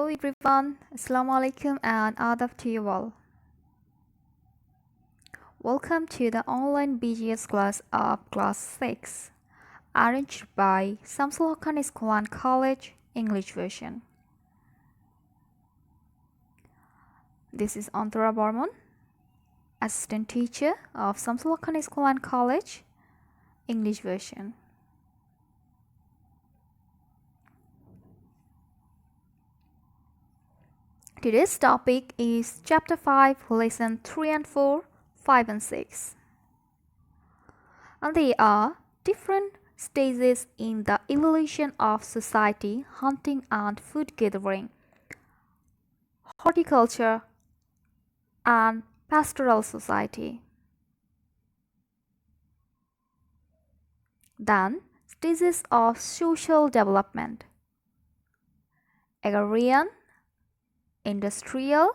Hello everyone, Assalamu alaikum and adab to you all. Welcome to the online BGS class of class 6, arranged by Samsul Haqqani School and College, English version. This is Antara Barman, assistant teacher of Samsul Haqqani School and College, English version. Today's topic is Chapter 5, Lesson 3 and 4, 5 and 6. And they are different stages in the evolution of society, hunting and food gathering, horticulture and pastoral society. Then, stages of social development, agrarian, industrial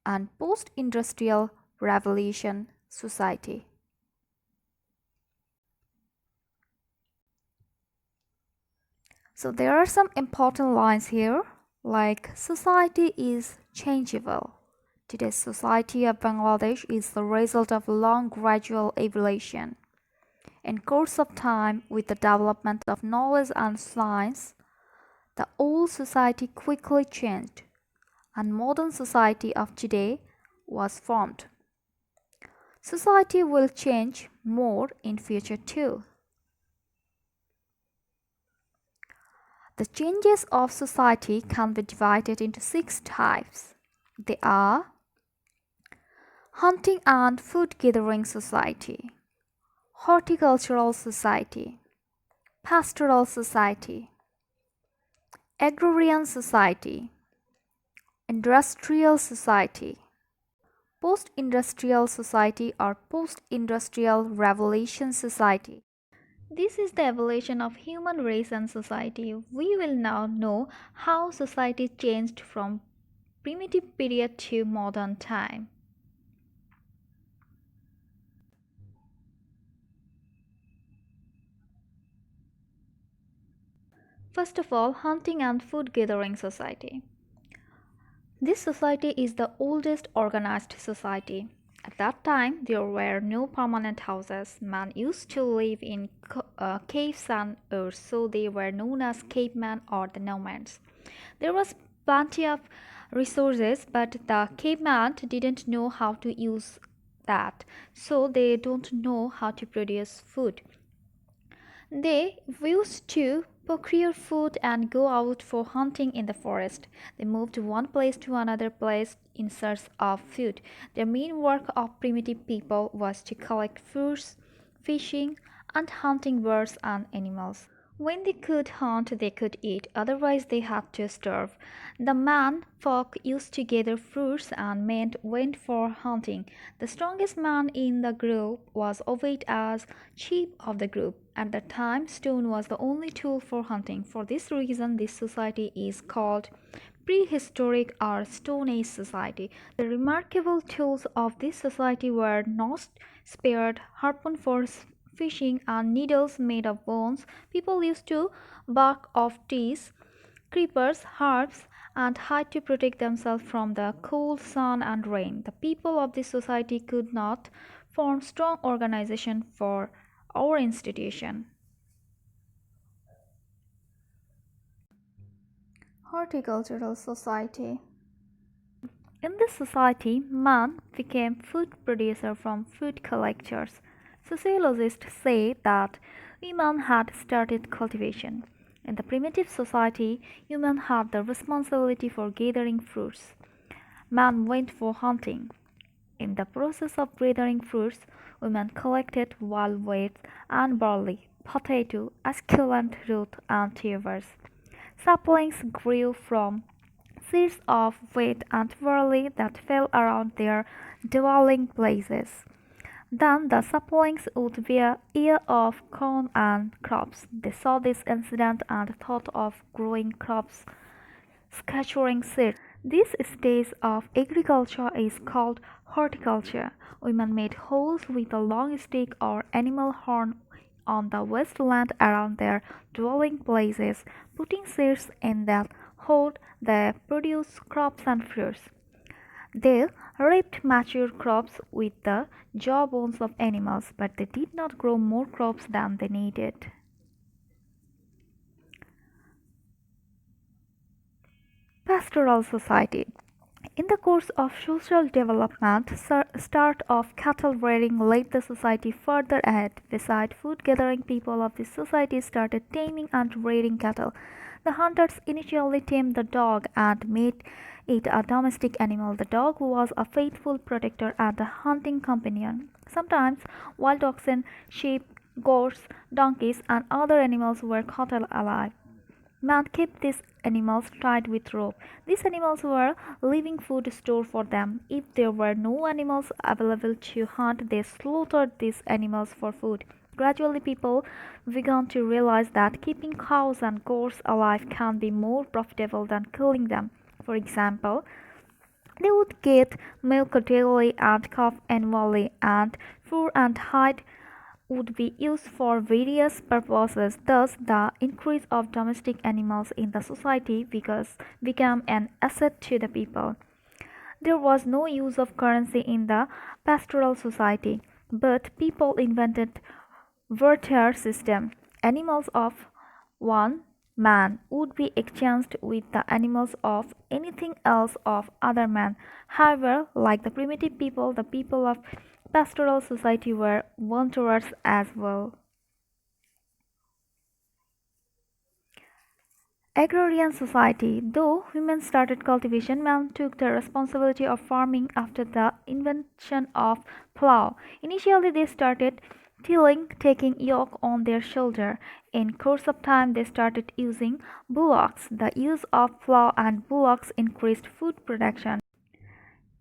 and post-industrial revolution society. So there are some important lines here, like society is changeable. Today's society of Bangladesh is the result of long gradual evolution. In course of time, with the development of knowledge and science, the old society quickly changed, and modern society of today was formed. Society will change more in future too. The changes of society can be divided into 6 types. They are hunting and food gathering society, horticultural society, pastoral society, agrarian society, industrial society, post-industrial society or post-industrial revolution society. This is the evolution of human race and society. We will now know how society changed from primitive period to modern time. First of all, hunting and food gathering society. This society is the oldest organized society. At that time, there were no permanent houses. Man used to live in caves and earth, so they were known as cavemen or the nomads. There was plenty of resources, but the caveman didn't know how to use that, so they don't know how to produce food. They used to procure food and go out for hunting in the forest. They moved to one place to another place in search of food. The main work of primitive people was to collect fruits, fishing, and hunting birds and animals. When they could hunt, they could eat, otherwise, they had to starve. The man folk used to gather fruits and men went for hunting. The strongest man in the group was obeyed as chief of the group. At that time, stone was the only tool for hunting. For this reason, this society is called prehistoric or Stone Age society. The remarkable tools of this society were nose spear, harpoon for fishing, and needles made of bones. People used to bark of trees, creepers, herbs, and hide to protect themselves from the cold sun and rain. The people of this society could not form strong organization for our institution. Horticultural Society. In this society, man became food producer from food collectors. Sociologists say that women had started cultivation. In the primitive society, women had the responsibility for gathering fruits. Man went for hunting. In the process of gathering fruits, women collected wild wheat and barley, potato, succulent root, and tubers. Saplings grew from seeds of wheat and barley that fell around their dwelling places. Then the saplings would bear ear of corn and crops. They saw this incident and thought of growing crops, scattering seeds. This stage of agriculture is called horticulture. Women made holes with a long stick or animal horn on the wasteland around their dwelling places, putting seeds in that hoard, they produce crops and fruits. They reaped mature crops with the jawbones of animals, but they did not grow more crops than they needed. Pastoral Society. In the course of social development, start of cattle rearing led the society further ahead. Beside food gathering, people of this society started taming and rearing cattle. The hunters initially tamed the dog and made it a domestic animal. The dog was a faithful protector and a hunting companion. Sometimes wild oxen, sheep, goats, donkeys, and other animals were caught alive. Man kept these animals tied with rope. These animals were living food store for them. If there were no animals available to hunt, they slaughtered these animals for food. Gradually, people began to realize that keeping cows and goats alive can be more profitable than killing them. For example, they would get milk daily and calf annually, and fur and hide would be used for various purposes. Thus, the increase of domestic animals in the society became an asset to the people. There was no use of currency in the pastoral society, but people invented barter system. Animals of one man would be exchanged with the animals of anything else of other men. However, like the primitive people, the people of pastoral society were wanderers as well. Agrarian Society. Though women started cultivation, men took the responsibility of farming after the invention of plough. Initially, they started tilling, taking yoke on their shoulder. In course of time, they started using bullocks. The use of plough and bullocks increased food production.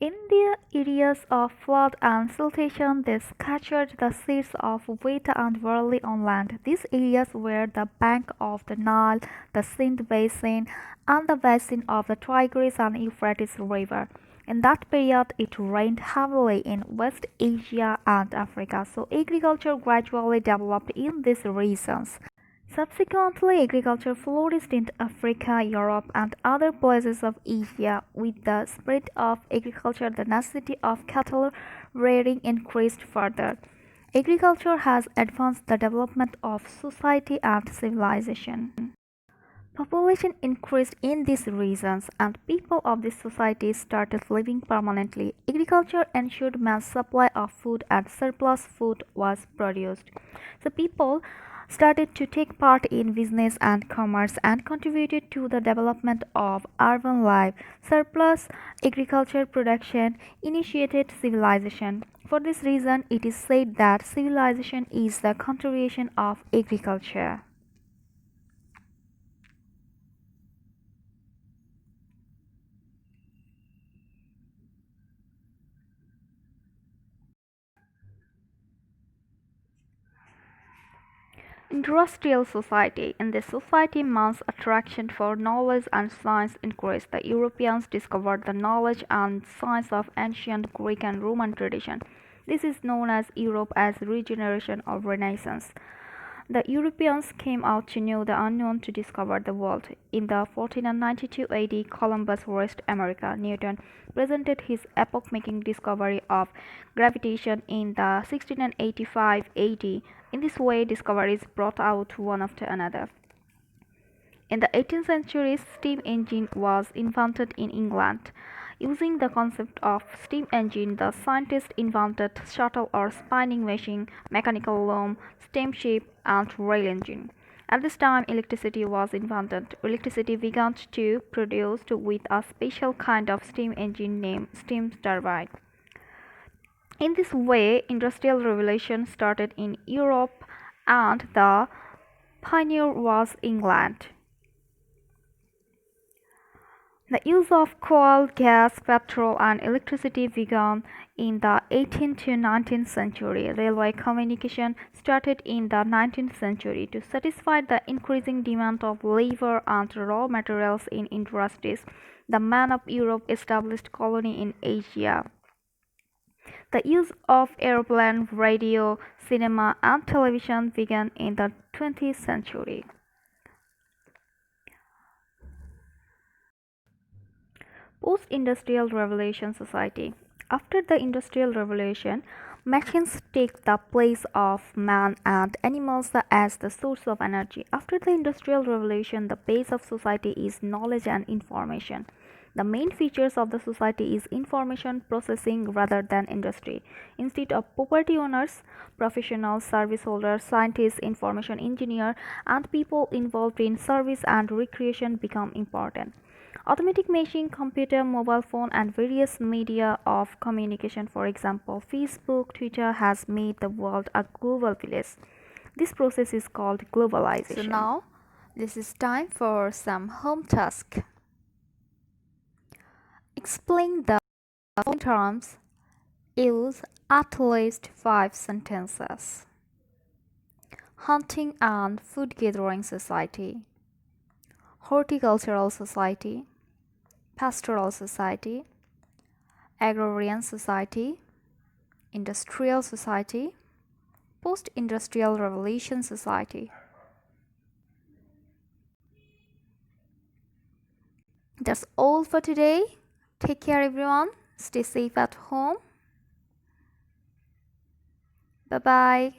In the areas of flood and siltation, they scattered the seeds of wheat and barley on land. These areas were the bank of the Nile, the Sindh basin, and the basin of the Tigris and Euphrates River. In that period, it rained heavily in West Asia and Africa, so agriculture gradually developed in these regions. Subsequently, agriculture flourished in Africa, Europe, and other places of Asia. With the spread of agriculture, the necessity of cattle rearing increased further. Agriculture has advanced the development of society and civilization. Population increased in these regions, and people of these societies started living permanently. Agriculture ensured man's supply of food, and surplus food was produced. So people started to take part in business and commerce and contributed to the development of urban life. Surplus agriculture production initiated civilization. For this reason, it is said that civilization is the contribution of agriculture. Industrial society. In this society, man's attraction for knowledge and science increased. The Europeans discovered the knowledge and science of ancient Greek and Roman tradition. This is known as Europe as regeneration or Renaissance. The Europeans came out to know the unknown to discover the world. In the 1492 AD, Columbus reached America. Newton presented his epoch-making discovery of gravitation in the 1685 AD. In this way, discoveries brought out one after another. In the 18th century, steam engine was invented in England. Using the concept of steam engine, the scientists invented shuttle or spinning machine, mechanical loom, steamship, and rail engine. At this time, electricity was invented. Electricity began to produced with a special kind of steam engine named steam turbine. In this way, industrial revolution started in Europe and the pioneer was England. The use of coal, gas, petrol, and electricity began in the 18th to 19th century. Railway communication started in the 19th century to satisfy the increasing demand of labor and raw materials in industries. The men of Europe established colony in Asia. The use of airplane, radio, cinema, and television began in the 20th century. Post-industrial revolution society. After the industrial revolution, machines take the place of man and animals as the source of energy. After the industrial revolution, the base of society is knowledge and information. The main features of the society is information processing rather than industry. Instead of property owners, professionals, service holders, scientists, information engineer, and people involved in service and recreation become important. Automatic machine, computer, mobile phone, and various media of communication, for example, Facebook, Twitter, has made the world a global village. This process is called globalization. So now, this is time for some home task. Explain the following terms. Use at least 5 sentences. Hunting and Food Gathering Society, Horticultural Society, Pastoral Society, Agrarian Society, Industrial Society, Post-Industrial Revolution Society. That's all for today. Take care, everyone. Stay safe at home. Bye bye.